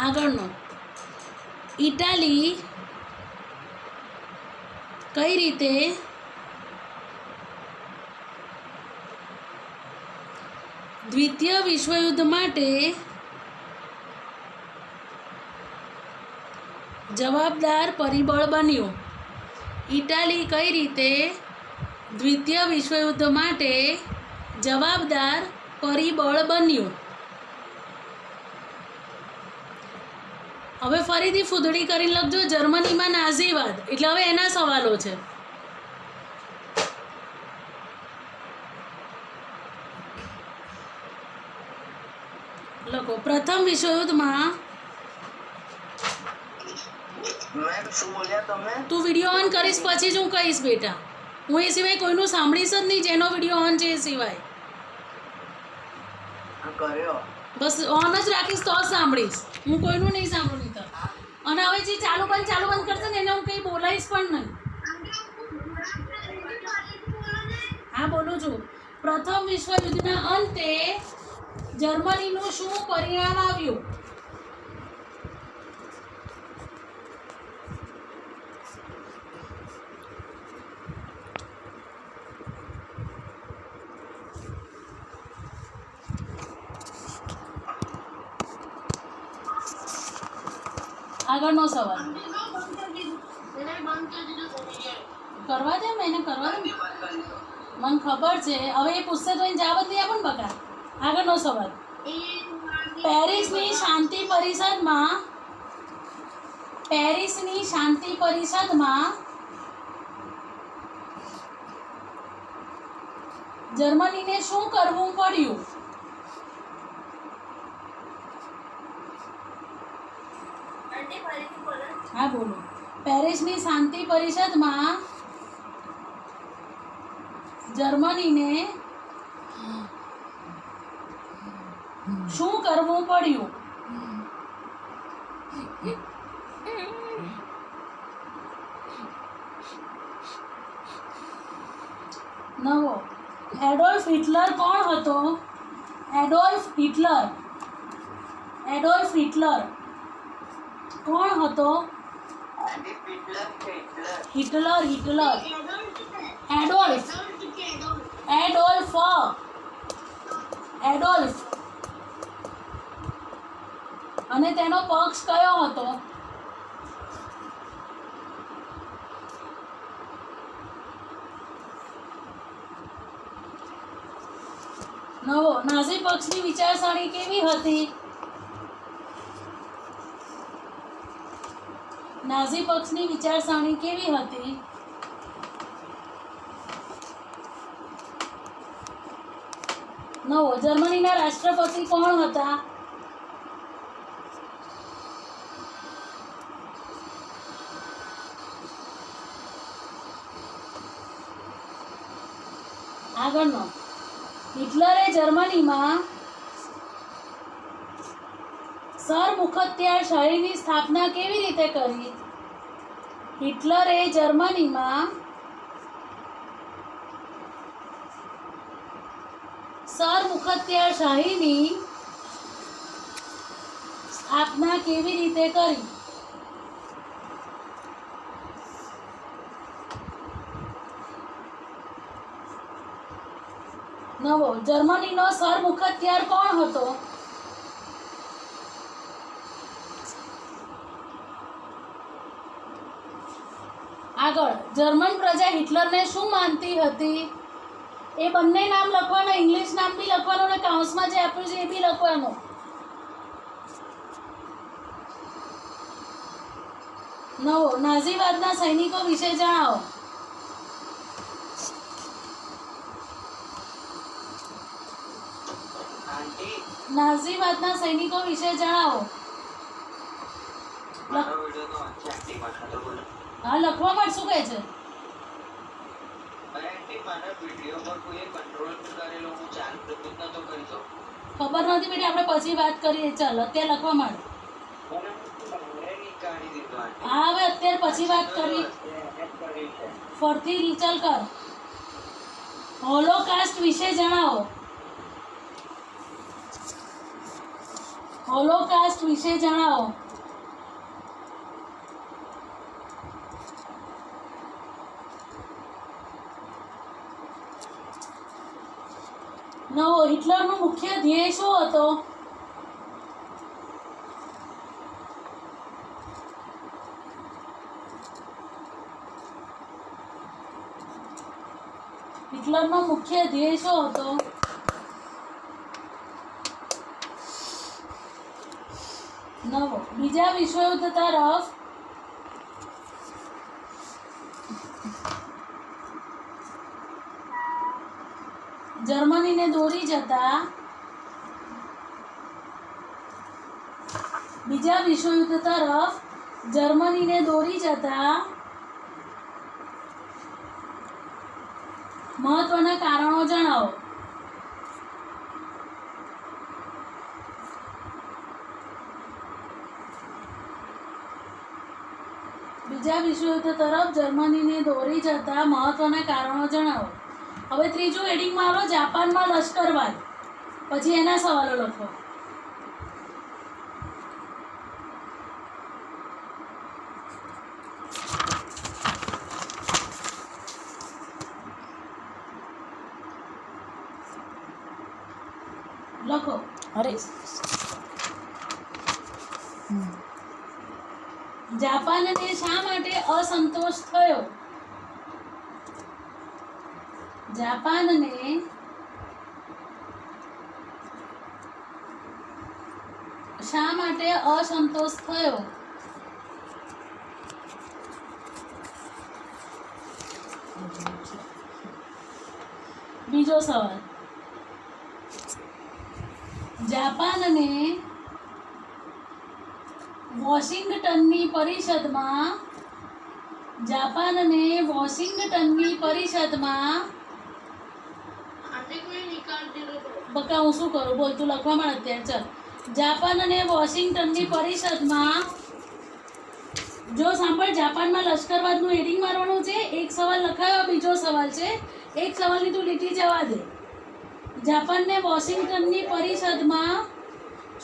આગળનો. ઇટાલી કઈ રીતે દ્વિતીય વિશ્વયુદ્ધ માટે જવાબદાર પરિબળ બન્યું? ઇટાલી કઈ રીતે દ્વિતીય વિશ્વયુદ્ધ માટે જવાબદાર પરિબળ બન્યું? હવે ફરીથી ફૂદડી કરીને લખજો. જર્મનીમાં નાઝીવાદ એટલે હવે એના સવાલો છે. લખો. પ્રથમ વિશ્વયુદ્ધમાં મેમ શું બોલ્યા તમે? તું વિડીયો ઓન કરીશ પછી જ હું કહીશ બેટા. હું એ સિવાય કોઈનું સાંભળીશ જ નહીં જેનો વિડીયો ઓન છે એ સિવાય. કર્યો. બસ ઓન જ રાખીશ તો જ સાંભળીશ, હું કોઈનું નહીં સાંભળું નહીં તો. અને હવે જે ચાલુ બંધ કરશે ને એને હું કંઈ બોલાવીશ પણ નહીં. હા બોલું છું. પ્રથમ વિશ્વયુદ્ધના અંતે જર્મનીનું શું પરિણામ આવ્યું? આગળનો સવાલ કરવા દે, એને કરવા દે. મને ખબર છે, હવે એ પૂછશે તો એને જવાબ જ નહીં આપે ને બકા. આગળનો સવાલ. પેરિસની શાંતિ પરિષદમાં જર્મનીને શું કરવું પડ્યું? હા બોલો. પેરિસની શાંતિ પરિષદમાં જર્મનીને શું કરવું પડ્યું? નવો. એડોલ્ફ હિટલર કોણ હતો? એડોલ્ફ હિટલર કોણ હતો? Hitler Adolf. અને તેનો પક્ષ કયો હતો? નવો. નાઝી પક્ષની વિચારસરણી કેવી હતી? નાઝી પક્ષની વિચારસરણી કેવી હતી? નવો. જર્મનીના રાષ્ટ્રપતિ કોણ હતા? આગળનો. હિટલરે જર્મનીમાં સરમુખત્યારશાહીની સ્થાપના કેવી રીતે કરી? હિટલરે જર્મનીમાં સરમુખત્યારશાહીની સ્થાપના કેવી રીતે કરી? નવો. જર્મનીનો સરમુખત્યાર કોણ હતો? આગળ. જર્મન પ્રજા હિટલરને શું માનતી હતી? એ બંને નામ લખવાના, ઇંગ્લિશ નામ બી લખવાનું અને કાઉન્સમાં જે આપ્યું છે એ બી લખવાનું. નવો. નાઝીવાદના સૈનિકો વિશે જણાવો. નાઝીવાદના સૈનિકો વિશે જણાવો. હા લખવા માટે શું કહે છે? ખબર નથી બેટી, આપણે પછી વાત કરીએ. ચાલ અત્યારે લખવા માંડ. હા હવે અત્યારે પછી વાત કરી. ફરતી ચાલ કર. હોલોકાસ્ટ વિશે જણાવો. હોલોકાસ્ટ વિશે જણાવો. નવો. હિટલરનો મુખ્ય ધ્યેય શું હતો? હિટલરનો મુખ્ય ધ્યેય શું હતો? નવો. બીજા વિશ્વયુદ્ધ તરફ જર્મનીને દોરી જતા બીજા વિશ્વયુદ્ધ તરફ જર્મનીને દોરી જતા મહત્વના કારણો જણાવો. બીજા વિશ્વયુદ્ધ તરફ જર્મનીને દોરી જતા મહત્વના કારણો જણાવો. હવે ત્રીજું હેડિંગ મારો, જાપાનમાં લશ્કરવાદ. પછી એના સવાલો લખો. લખો. અરે જાપાનને શા માટે અસંતોષ થયો? જાપાનને શા માટે અસંતોષ થયો? બીજો સવાલ, જાપાનને વોશિંગ્ટનની પરિષદમાં બકા હું શું કરું, બોલ તું લખવા માંડ અત્યારે. ચાલ, જાપાનને વોશિંગ્ટનની પરિષદમાં, જો સાંભળ, જાપાનમાં લશ્કરવાદનું હેડિંગ મારવાનું છે. એક સવાલ લખાયો, બીજો સવાલ છે. એક સવાલની તું લીટી જવા દે. જાપાનને વોશિંગ્ટનની પરિષદમાં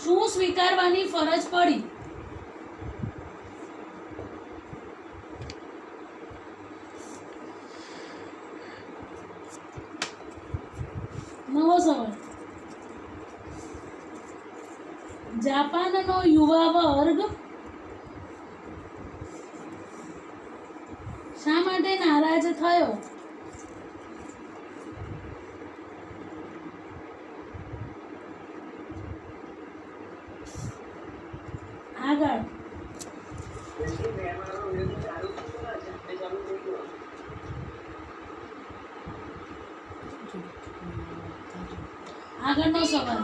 શું સ્વીકારવાની ફરજ પડી? નવો સવાલ, જાપાનનો યુવા વર્ગ શા માટે નારાજ થયો? આગળ, આગળનો સવાલ,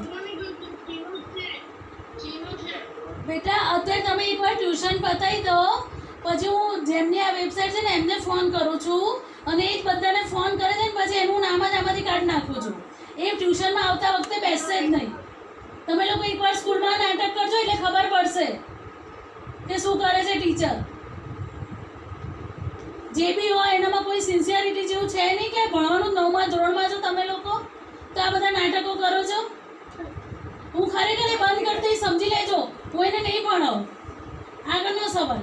બેટા અત્યારે તમે એકવાર ટ્યુશન પતાવી દો, પછી હું જેમની આ વેબસાઇટ છે ને એમને ફોન કરું છું, અને એ જ બધાને ફોન કરે છે ને પછી એનું નામ જ આમાંથી કાઢી નાખું છું. એ ટ્યુશનમાં આવતા વખતે બેસશે જ નહીં. તમે લોકો એકવાર સ્કૂલમાં નાટક કરજો એટલે ખબર પડશે કે શું કરે છે ટીચર. જે બી હોય એનામાં કોઈ સિન્સિયરિટી જેવું છે નહીં કે ભણવાનું 9મા ધોરણમાં છો તમે લોકો તો આ બધા નાટકો કરો છો. હું ખરેખર એ બંધ કરતી સમજી લેજો, હું એને નહીં ભણાવું. આગળનો સવાલ,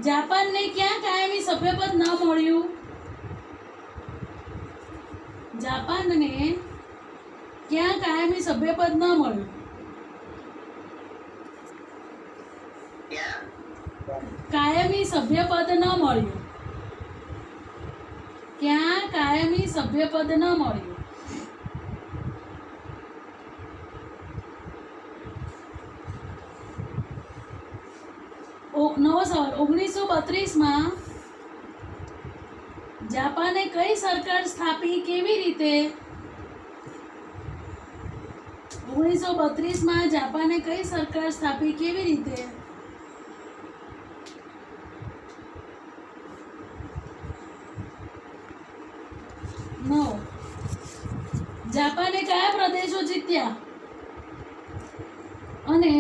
જાપાનને ક્યાં કાયમી સભ્યપદ ન મળ્યું? જાપાનને ક્યાં કાયમી સભ્યપદ ન મળ્યું? કાયમી સભ્યપદ ન મળ્યું. ક્યાં કાયમી સભ્યપદ ન મળ્યું? નવો સવાલ, 1932માં જાપાને કઈ સરકાર સ્થાપી, કેવી રીતે? 1932માં જાપાને કઈ સરકાર સ્થાપી, કેવી રીતે? નો, જાપાને કયા પ્રદેશો જીત્યા અને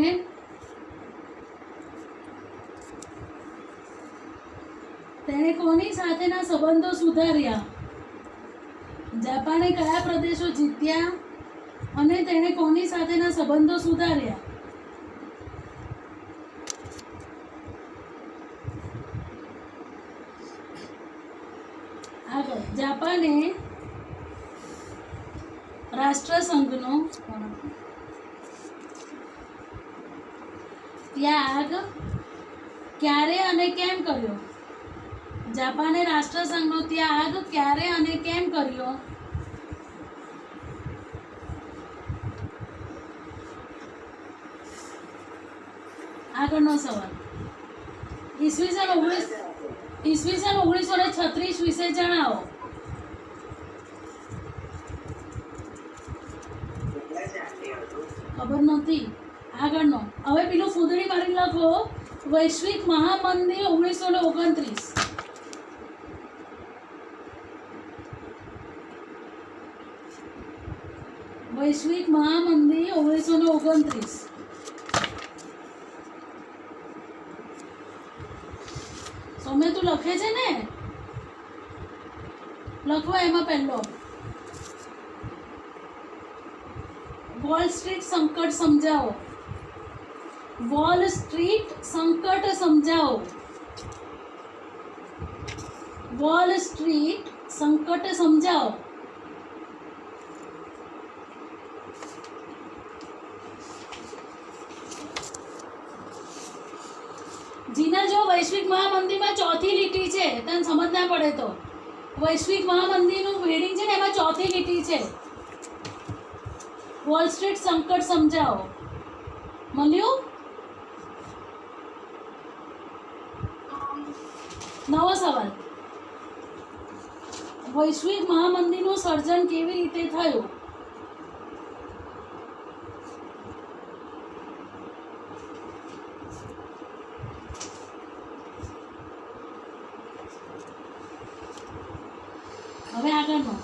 તેણે કોની સાથેના સંબંધો સુધાર્યા? જાપાને કયા પ્રદેશો જીત્યા અને તેણે કોની સાથેના સંબંધો સુધાર્યા? આગળ, જાપાને રાષ્ટ્રસંઘનો ત્યાગ ક્યારે અને કેમ કર્યો? જાપાને રાષ્ટ્રસંઘનો ત્યાગ ક્યારે અને કેમ કર્યો? આગળનો સવાલ, ઈસવીસન 1936 વિશે જણાવો. ખબર નહોતી. આગળનો, હવે પેલું ફૂદડી મારી લખો, વૈશ્વિક મહામંદી 1929. વૈશ્વિક મહામંદી 1929. તમે તું લખે છે ને, લખવા એમાં પહેલો વોલ સ્ટ્રીટ સંકટ સમજાવો. વોલ સ્ટ્રીટ સંકટ સમજાવો. વોલ સ્ટ્રીટ સંકટ સમજાવો. જીના જો વૈશ્વિક મહામંદીમાં ચોથી લીટી છે, તને સમજ ના પડે તો વૈશ્વિક મહામંદીનું વેડિંગ છે ને એમાં ચોથી લીટી છે. વોલ સ્ટ્રીટ સંકટ સમજાવો. મળ્યું? નવો સવાલ. વૈશ્વિક મહામંદીનું સર્જન કેવી રીતે થયું? હવે આગળનો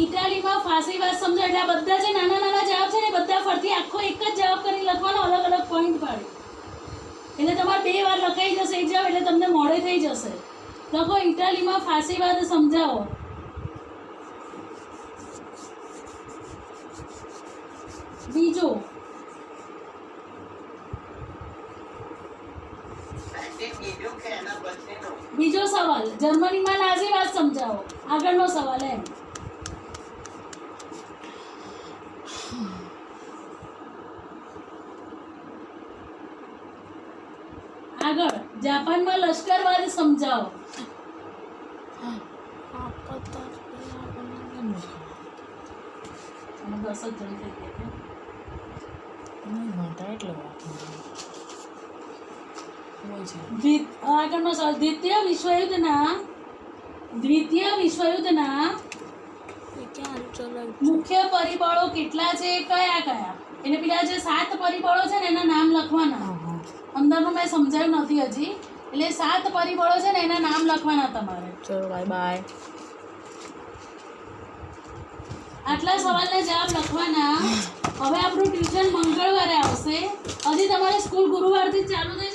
ઇટાલીમાં ફાંસીવાદ સમજાય. એટલે આ બધા જે નાના નાના જવાબ છે ને બધા ફરતી આખો એક જ જવાબ કરી લખવાનો, અલગ અલગ પોઈન્ટ પાડી. એટલે તમારે 2 વાર લખાઈ જશે એક જવાબ, એટલે તમને મોડે થઈ જશે. લખો ઇટાલીમાં ફાંસીવાદ સમજાવો. બીજો કીધું કે એના પછીનું બીજો સવાલ જર્મનીમાં નાઝીવાદ સમજાવો. આગળનો સવાલ એમ. આગળ જાપાનમાં લશ્કરવાદ સમજાવો. અને 10 જ જણ થઈ ગયા. આગળનો સવાલ દ્વિતીય વિશ્વયુદ્ધના મુખ્ય પરિબળો કેટલા છે? કયા કયા? એટલે પેલા જે 7 પરિબળો છે ને એના નામ લખવાના. અંદરનું મેં સમજાવ્યું નથી હજી. એટલે 7 પરિબળો છે ને એના નામ લખવાના તમારે. ચલો બાય બાય. આટલા સવાલના જવાબ લખવાના. હવે આપણું ટ્યુશન મંગળવારે આવશે. હજી તમારે સ્કૂલ ગુરુવારથી ચાલુ થઈ